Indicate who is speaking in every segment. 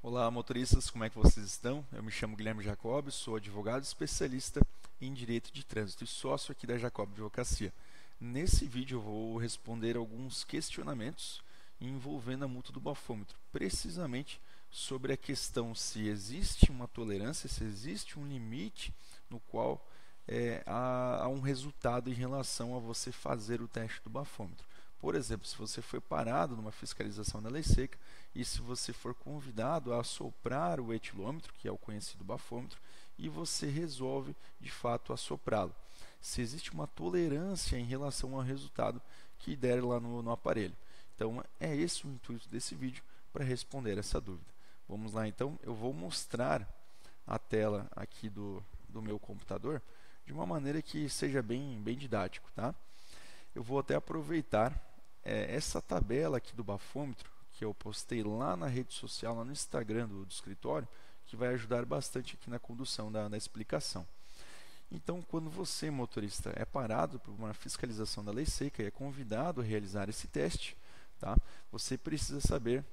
Speaker 1: Olá, motoristas, como é que vocês estão? Eu me chamo Guilherme Jacob, sou advogado especialista em Direito de Trânsito e sócio aqui da Jacob Advocacia. Nesse vídeo eu vou responder alguns questionamentos envolvendo a multa do bafômetro, precisamente sobre a questão se existe uma tolerância, se existe um limite no qual há um resultado em relação a você fazer o teste do bafômetro. Por exemplo, se você foi parado numa fiscalização da lei seca e se você for convidado a assoprar o etilômetro, que é o conhecido bafômetro, e você resolve de fato assoprá-lo. Se existe uma tolerância em relação ao resultado que der lá no aparelho. Então é esse o intuito desse vídeo para responder essa dúvida. Vamos lá então, eu vou mostrar a tela aqui do meu computador de uma maneira que seja bem didático, tá? Eu vou até aproveitar essa tabela aqui do bafômetro que eu postei lá na rede social, lá no Instagram do escritório, que vai ajudar bastante aqui na condução da explicação. Então, quando você, motorista, é parado por uma fiscalização da lei seca e é convidado a realizar esse teste, tá? Você precisa saber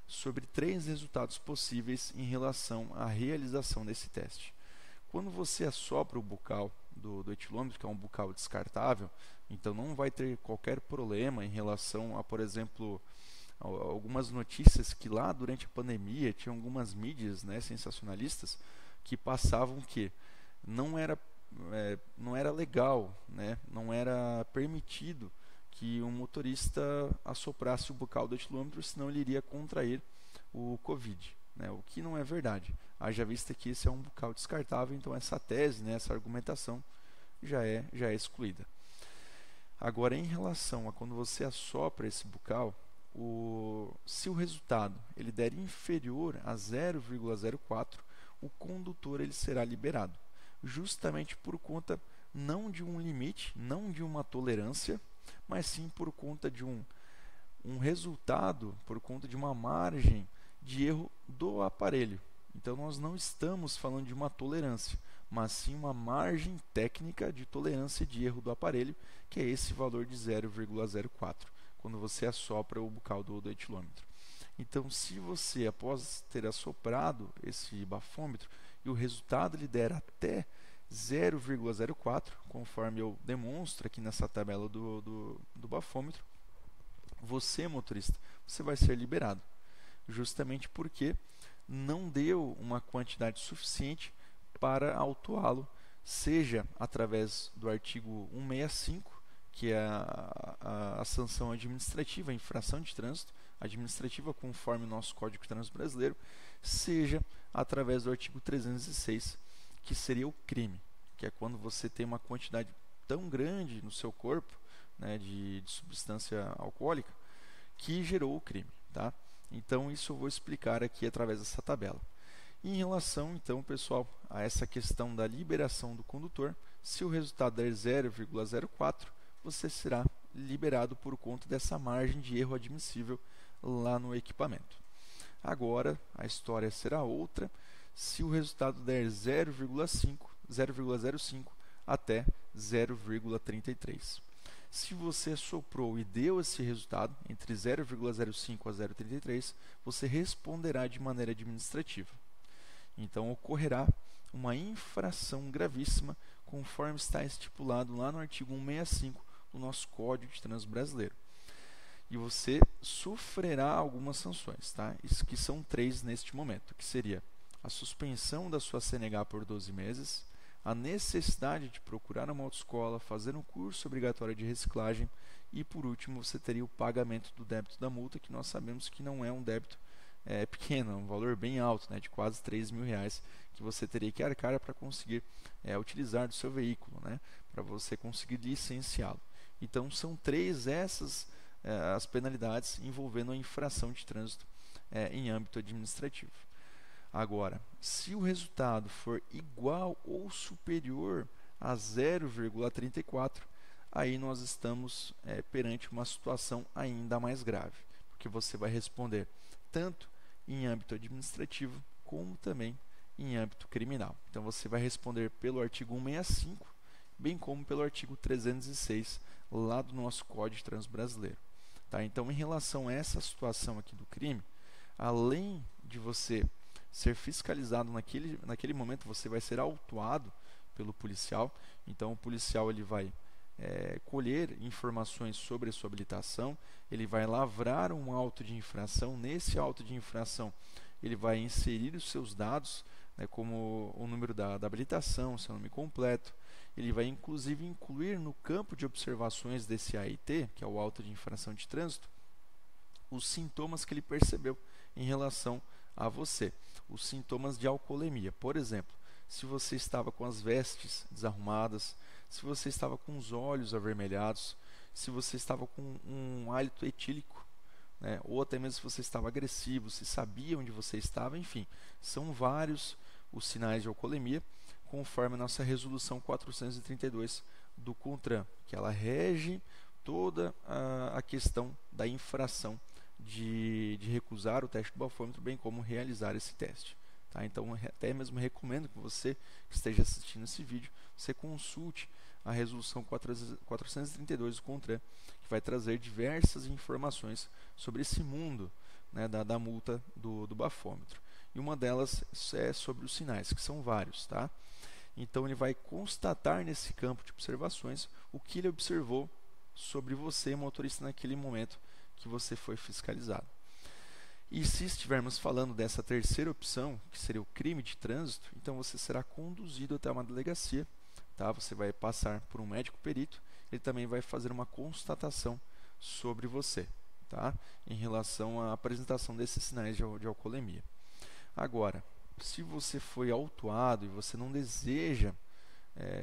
Speaker 1: sobre 3 resultados possíveis em relação à realização desse teste. Quando você assopra o bocal do etilômetro, que é um bocal descartável, então não vai ter qualquer problema em relação a, por exemplo, algumas notícias que lá durante a pandemia tinham algumas mídias, né, sensacionalistas que passavam que não era, não era legal, né, não era permitido que um motorista assoprasse o bocal do etilômetro, senão ele iria contrair o Covid. Né, o que não é verdade. Haja vista que esse é um bocal descartável, então essa tese, né, essa argumentação já é excluída. Agora, em relação a quando você assopra esse bocal, se o resultado ele der inferior a 0,04, o condutor ele será liberado, justamente por conta não de um limite, não de uma tolerância, mas sim por conta de um resultado, por conta de uma margem de erro do aparelho. Então nós não estamos falando de uma tolerância, mas sim uma margem técnica de tolerância de erro do aparelho, que é esse valor de 0,04, quando você assopra o bocal do etilômetro. Então, se você, após ter assoprado esse bafômetro e o resultado lhe der até 0,04, conforme eu demonstro aqui nessa tabela do bafômetro, você, motorista, você vai ser liberado, justamente porque não deu uma quantidade suficiente para autuá-lo, seja através do artigo 165, que é a sanção administrativa, a infração de trânsito administrativa, conforme o nosso Código de Trânsito Brasileiro, seja através do artigo 306, que seria o crime, que é quando você tem uma quantidade tão grande no seu corpo, né, de substância alcoólica, que gerou o crime, tá? Então, isso eu vou explicar aqui através dessa tabela. Em relação, então, pessoal, a essa questão da liberação do condutor, se o resultado der 0,04, você será liberado por conta dessa margem de erro admissível lá no equipamento. Agora, a história será outra se o resultado der 0,05 até 0,33. Se você soprou e deu esse resultado, entre 0,05 a 0,33, você responderá de maneira administrativa. Então, ocorrerá uma infração gravíssima, conforme está estipulado lá no artigo 165 do nosso Código de Trânsito Brasileiro. E você sofrerá algumas sanções, tá? Isso que são 3 neste momento, que seria a suspensão da sua CNH por 12 meses, a necessidade de procurar uma autoescola, fazer um curso obrigatório de reciclagem e, por último, você teria o pagamento do débito da multa, que nós sabemos que não é um débito pequeno, é um valor bem alto, né, de quase R$ 3.000, que você teria que arcar para conseguir utilizar do seu veículo, né, para você conseguir licenciá-lo. Então, são 3 essas as penalidades envolvendo a infração de trânsito em âmbito administrativo. Agora, se o resultado for igual ou superior a 0,34, aí nós estamos perante uma situação ainda mais grave, porque você vai responder tanto em âmbito administrativo como também em âmbito criminal. Então você vai responder pelo artigo 165, bem como pelo artigo 306 lá do nosso Código de Trânsito Brasileiro. Tá? Então, em relação a essa situação aqui do crime, além de você ser fiscalizado naquele momento, você vai ser autuado pelo policial. Então o policial ele vai colher informações sobre a sua habilitação, ele vai lavrar um auto de infração. Nesse auto de infração ele vai inserir os seus dados, né, como o número da habilitação, seu nome completo. Ele vai inclusive incluir no campo de observações desse AIT, que é o auto de infração de trânsito, os sintomas que ele percebeu em relação a você. Os sintomas de alcoolemia. Por exemplo, se você estava com as vestes desarrumadas, se você estava com os olhos avermelhados, se você estava com um hálito etílico, né, ou até mesmo se você estava agressivo, se sabia onde você estava, enfim. São vários os sinais de alcoolemia, conforme a nossa resolução 432 do CONTRAN, que ela rege toda a questão da infração de recusar o teste do bafômetro, bem como realizar esse teste. Tá? Então, até mesmo recomendo que você que esteja assistindo esse vídeo, você consulte a resolução 432 do CONTRAN, que vai trazer diversas informações sobre esse mundo, né, da multa do bafômetro. E uma delas é sobre os sinais, que são vários. Tá? Então, ele vai constatar nesse campo de observações o que ele observou sobre você, motorista, naquele momento que você foi fiscalizado. E se estivermos falando dessa terceira opção, que seria o crime de trânsito, então você será conduzido até uma delegacia. Tá? Você vai passar por um médico perito, ele também vai fazer uma constatação sobre você, tá? Em relação à apresentação desses sinais de alcoolemia. Agora, se você foi autuado e você não deseja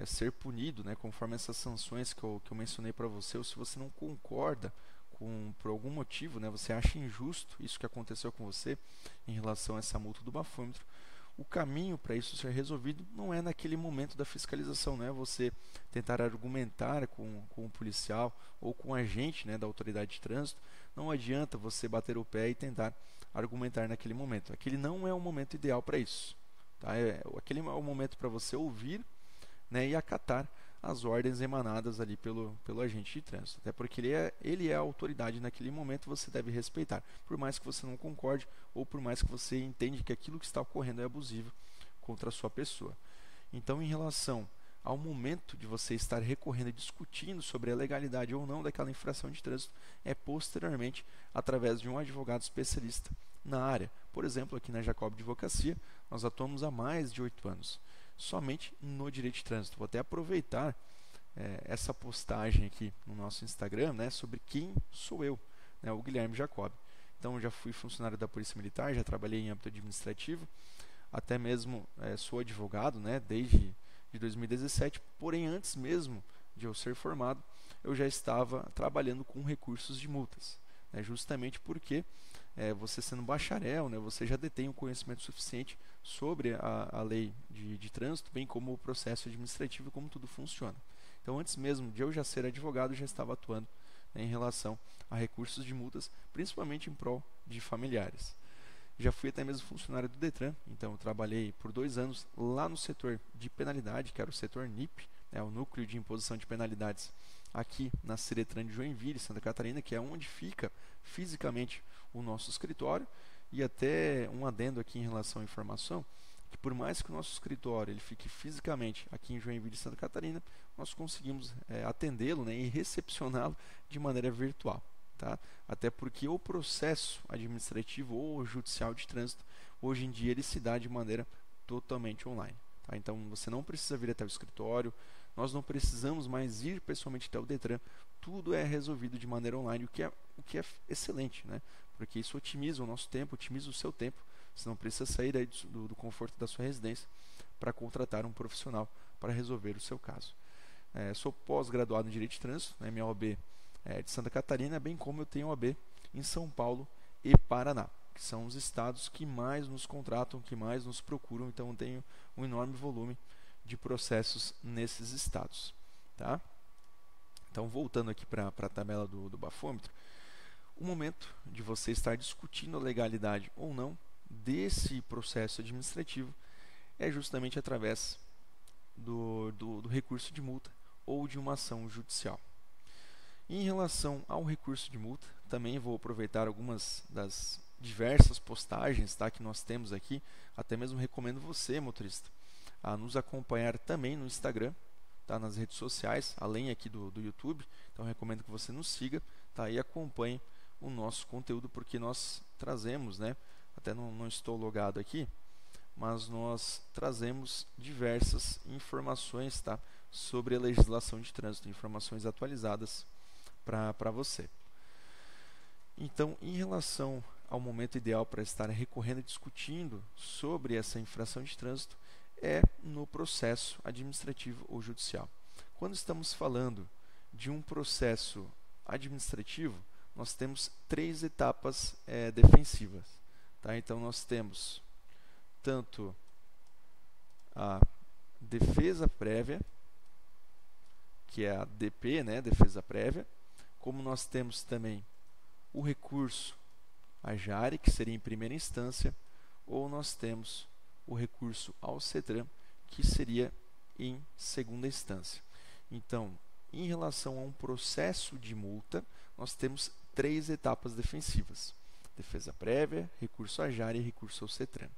Speaker 1: ser punido, né, conforme essas sanções que eu mencionei para você, ou se você não concorda por algum motivo, né, você acha injusto isso que aconteceu com você em relação a essa multa do bafômetro, o caminho para isso ser resolvido não é naquele momento da fiscalização, não é você tentar argumentar com o policial ou com o agente, né, da autoridade de trânsito. Não adianta você bater o pé e tentar argumentar naquele momento. Aquele não é o momento ideal para isso. Tá? Aquele é o momento para você ouvir, né, e acatar as ordens emanadas ali pelo agente de trânsito. Até porque ele é a autoridade naquele momento, você deve respeitar. Por mais que você não concorde ou por mais que você entende que aquilo que está ocorrendo é abusivo contra a sua pessoa. Então, em relação ao momento de você estar recorrendo e discutindo sobre a legalidade ou não daquela infração de trânsito, é posteriormente através de um advogado especialista na área. Por exemplo, aqui na Jacob Advocacia, nós atuamos há mais de 8 anos. Somente no direito de trânsito. Vou até aproveitar essa postagem aqui no nosso Instagram, né, sobre quem sou eu, né, o Guilherme Jacob. Então, eu já fui funcionário da Polícia Militar, já trabalhei em âmbito administrativo, até mesmo sou advogado, né, desde 2017, porém antes mesmo de eu ser formado, eu já estava trabalhando com recursos de multas, né, justamente porque você sendo bacharel, né, você já detém um conhecimento suficiente sobre a lei de trânsito, bem como o processo administrativo e como tudo funciona. Então, antes mesmo de eu já ser advogado, eu já estava atuando, né, em relação a recursos de multas, principalmente em prol de familiares. Já fui até mesmo funcionário do Detran, então eu trabalhei por 2 anos lá no setor de penalidade, que era o setor NIP, né, o Núcleo de Imposição de Penalidades, aqui na Ciretran de Joinville, Santa Catarina, que é onde fica fisicamente o nosso escritório. E até um adendo aqui em relação à informação, que por mais que o nosso escritório ele fique fisicamente aqui em Joinville, Santa Catarina, nós conseguimos atendê-lo, né, e recepcioná-lo de maneira virtual. Tá? Até porque o processo administrativo ou judicial de trânsito, hoje em dia, ele se dá de maneira totalmente online. Tá? Então, você não precisa vir até o escritório, nós não precisamos mais ir pessoalmente até o Detran, tudo é resolvido de maneira online, o que é excelente, né? Porque isso otimiza o nosso tempo, otimiza o seu tempo. Você não precisa sair aí do conforto da sua residência para contratar um profissional para resolver o seu caso. Sou pós-graduado em Direito de Trânsito, né? Minha OAB é de Santa Catarina, bem como eu tenho OAB em São Paulo e Paraná, que são os estados que mais nos contratam, que mais nos procuram. Então eu tenho um enorme volume de processos nesses estados. Tá? Então, voltando aqui para a tabela do bafômetro, o momento de você estar discutindo a legalidade ou não desse processo administrativo é justamente através do recurso de multa ou de uma ação judicial. Em relação ao recurso de multa, também vou aproveitar algumas das diversas postagens, tá, que nós temos aqui. Até mesmo recomendo você, motorista, a nos acompanhar também no Instagram, tá, nas redes sociais, além aqui do YouTube. Então recomendo que você nos siga, tá, e acompanhe o nosso conteúdo, porque nós trazemos, né, até não estou logado aqui, mas nós trazemos diversas informações, tá, sobre a legislação de trânsito, informações atualizadas para você. Então, em relação ao momento ideal para estar recorrendo e discutindo sobre essa infração de trânsito, é no processo administrativo ou judicial. Quando estamos falando de um processo administrativo, nós temos 3 etapas defensivas. Tá? Então, nós temos tanto a defesa prévia, que é a DP, né, defesa prévia, como nós temos também o recurso à JARE, que seria em primeira instância, ou nós temos o recurso ao CETRAN, que seria em segunda instância. Então, em relação a um processo de multa, nós temos 3 etapas defensivas: defesa prévia, recurso à JARE e recurso ao CETRAN.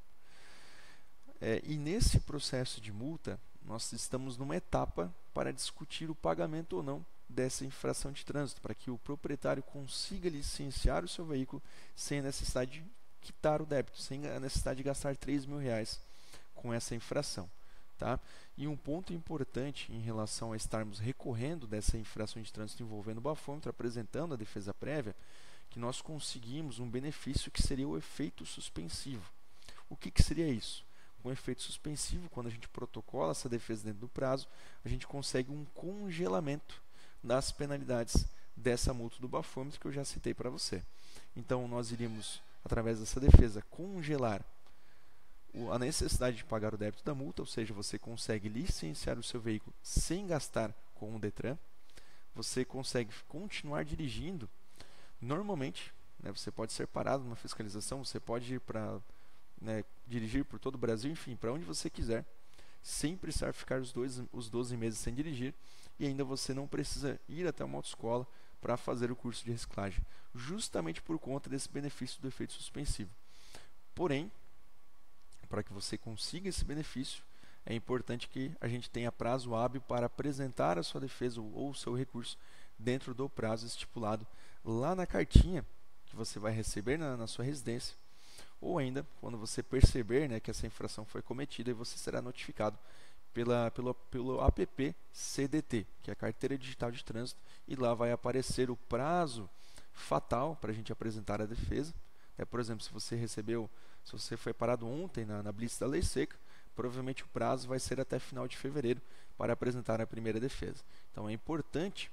Speaker 1: E nesse processo de multa, nós estamos numa etapa para discutir o pagamento ou não dessa infração de trânsito, para que o proprietário consiga licenciar o seu veículo sem a necessidade de quitar o débito, sem a necessidade de gastar R$3.000 com essa infração. Tá? E um ponto importante em relação a estarmos recorrendo dessa infração de trânsito envolvendo o bafômetro, apresentando a defesa prévia, que nós conseguimos um benefício que seria o efeito suspensivo. O que seria isso? Com efeito suspensivo, quando a gente protocola essa defesa dentro do prazo, a gente consegue um congelamento das penalidades dessa multa do bafômetro que eu já citei para você. Então, nós iríamos, através dessa defesa, congelar a necessidade de pagar o débito da multa, ou seja, você consegue licenciar o seu veículo sem gastar com o DETRAN, você consegue continuar dirigindo normalmente, né? Você pode ser parado numa fiscalização, você pode ir para dirigir por todo o Brasil, enfim, para onde você quiser, sem precisar ficar os 12 meses sem dirigir, e ainda você não precisa ir até uma autoescola para fazer o curso de reciclagem, justamente por conta desse benefício do efeito suspensivo. Porém, para que você consiga esse benefício, é importante que a gente tenha prazo hábil para apresentar a sua defesa ou o seu recurso dentro do prazo estipulado lá na cartinha que você vai receber na sua residência, ou ainda quando você perceber, né, que essa infração foi cometida, e você será notificado pelo app CDT, que é a Carteira Digital de Trânsito, e lá vai aparecer o prazo fatal para a gente apresentar a defesa. Por exemplo, se você foi parado ontem na blitz da lei seca, provavelmente o prazo vai ser até final de fevereiro para apresentar a primeira defesa. Então é importante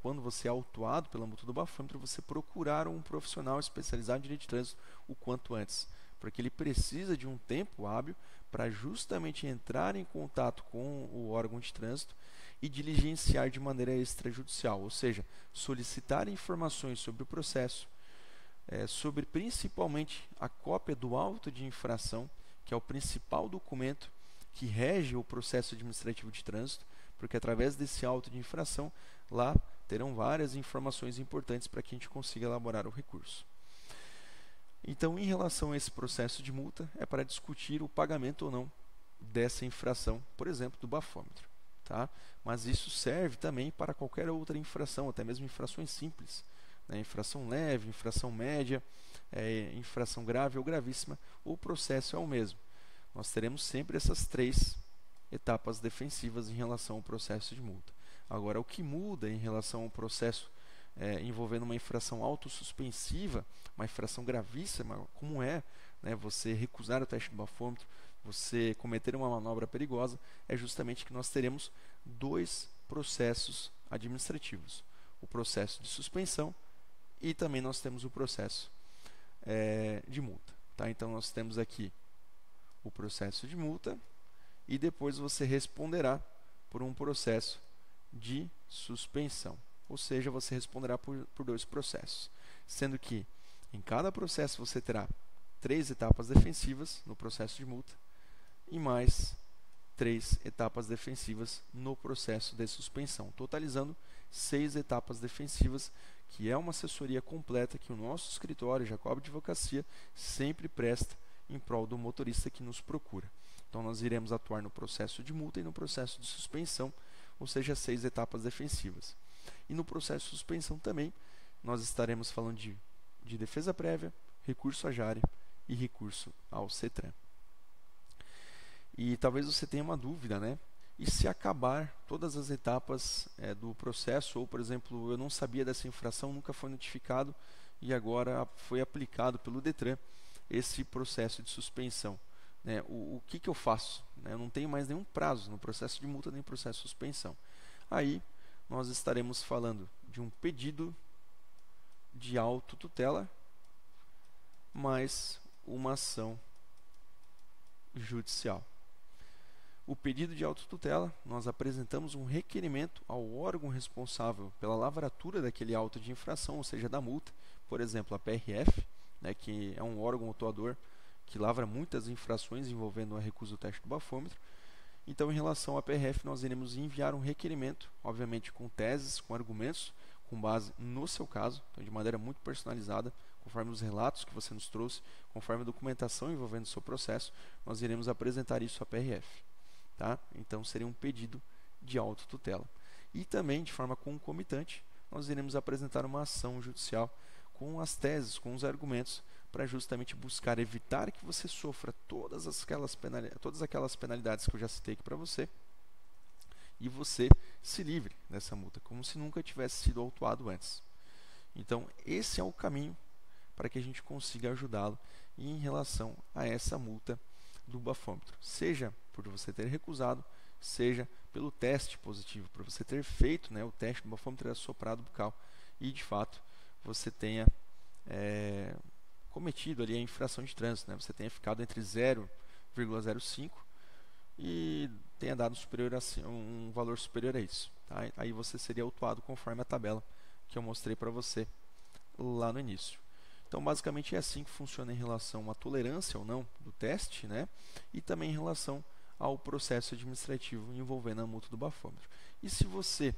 Speaker 1: quando você é autuado pela multa do bafômetro, você procurar um profissional especializado em direito de trânsito o quanto antes, porque ele precisa de um tempo hábil para justamente entrar em contato com o órgão de trânsito e diligenciar de maneira extrajudicial, ou seja, solicitar informações sobre o processo, sobre principalmente a cópia do auto de infração, que é o principal documento que rege o processo administrativo de trânsito, porque através desse auto de infração, lá terão várias informações importantes para que a gente consiga elaborar o recurso. Então, em relação a esse processo de multa, é para discutir o pagamento ou não dessa infração, por exemplo, do bafômetro. Tá? Mas isso serve também para qualquer outra infração, até mesmo infrações simples, né? Infração leve, infração média, infração grave ou gravíssima, o processo é o mesmo. Nós teremos sempre essas 3 etapas defensivas em relação ao processo de multa. Agora, o que muda em relação ao processo envolvendo uma infração autossuspensiva, uma infração gravíssima, como né, você recusar o teste do bafômetro, você cometer uma manobra perigosa, é justamente que nós teremos 2 processos administrativos. O processo de suspensão e também nós temos o processo de multa. Tá? Então, nós temos aqui o processo de multa e depois você responderá por um processo de suspensão. Ou seja, você responderá por 2 processos, sendo que em cada processo você terá 3 etapas defensivas no processo de multa e mais 3 etapas defensivas no processo de suspensão, totalizando 6 etapas defensivas que é uma assessoria completa que o nosso escritório, Jacob Advocacia, sempre presta em prol do motorista que nos procura. Então, nós iremos atuar no processo de multa e no processo de suspensão, ou seja, 6 etapas defensivas. E no processo de suspensão também, nós estaremos falando de defesa prévia, recurso à Jari e recurso ao CETRAN. E talvez você tenha uma dúvida, né? E se acabar todas as etapas do processo, ou, por exemplo, eu não sabia dessa infração, nunca foi notificado e agora foi aplicado pelo DETRAN esse processo de suspensão. Né? O que eu faço? Né? Eu não tenho mais nenhum prazo no processo de multa nem processo de suspensão. Aí nós estaremos falando de um pedido de autotutela mais uma ação judicial. O pedido de autotutela, nós apresentamos um requerimento ao órgão responsável pela lavratura daquele auto de infração, ou seja, da multa, por exemplo, a PRF, né, que é um órgão autuador que lavra muitas infrações envolvendo a recusa do teste do bafômetro. Então, em relação à PRF, nós iremos enviar um requerimento, obviamente com teses, com argumentos, com base no seu caso, então de maneira muito personalizada, conforme os relatos que você nos trouxe, conforme a documentação envolvendo o seu processo, nós iremos apresentar isso à PRF. Tá? Então, seria um pedido de autotutela. E também, de forma concomitante, nós iremos apresentar uma ação judicial com as teses, com os argumentos, para justamente buscar evitar que você sofra todas aquelas penalidades que eu já citei aqui para você e você se livre dessa multa, como se nunca tivesse sido autuado antes. Então, esse é o caminho para que a gente consiga ajudá-lo em relação a essa multa do bafômetro, seja por você ter recusado, seja pelo teste positivo, por você ter feito, né, o teste do bafômetro assoprado bucal e de fato você tenha cometido ali a infração de trânsito, né, você tenha ficado entre 0,05 e tenha dado um valor superior a isso. Tá? Aí você seria autuado conforme a tabela que eu mostrei para você lá no início. Então, basicamente é assim que funciona em relação à tolerância ou não do teste, né? E também em relação ao processo administrativo envolvendo a multa do bafômetro. E se você,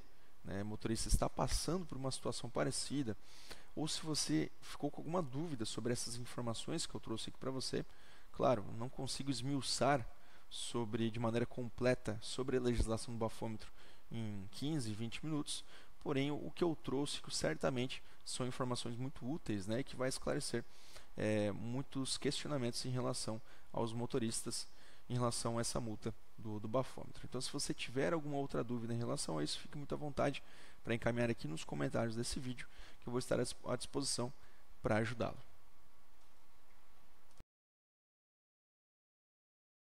Speaker 1: né, motorista, está passando por uma situação parecida, ou se você ficou com alguma dúvida sobre essas informações que eu trouxe aqui para você, claro, não consigo esmiuçar de maneira completa sobre a legislação do bafômetro em 15, 20 minutos, porém o que eu trouxe certamente são informações muito úteis, né, que vai esclarecer muitos questionamentos em relação aos motoristas em relação a essa multa do bafômetro. Então, se você tiver alguma outra dúvida em relação a isso, fique muito à vontade para encaminhar aqui nos comentários desse vídeo, que eu vou estar à disposição para ajudá-lo.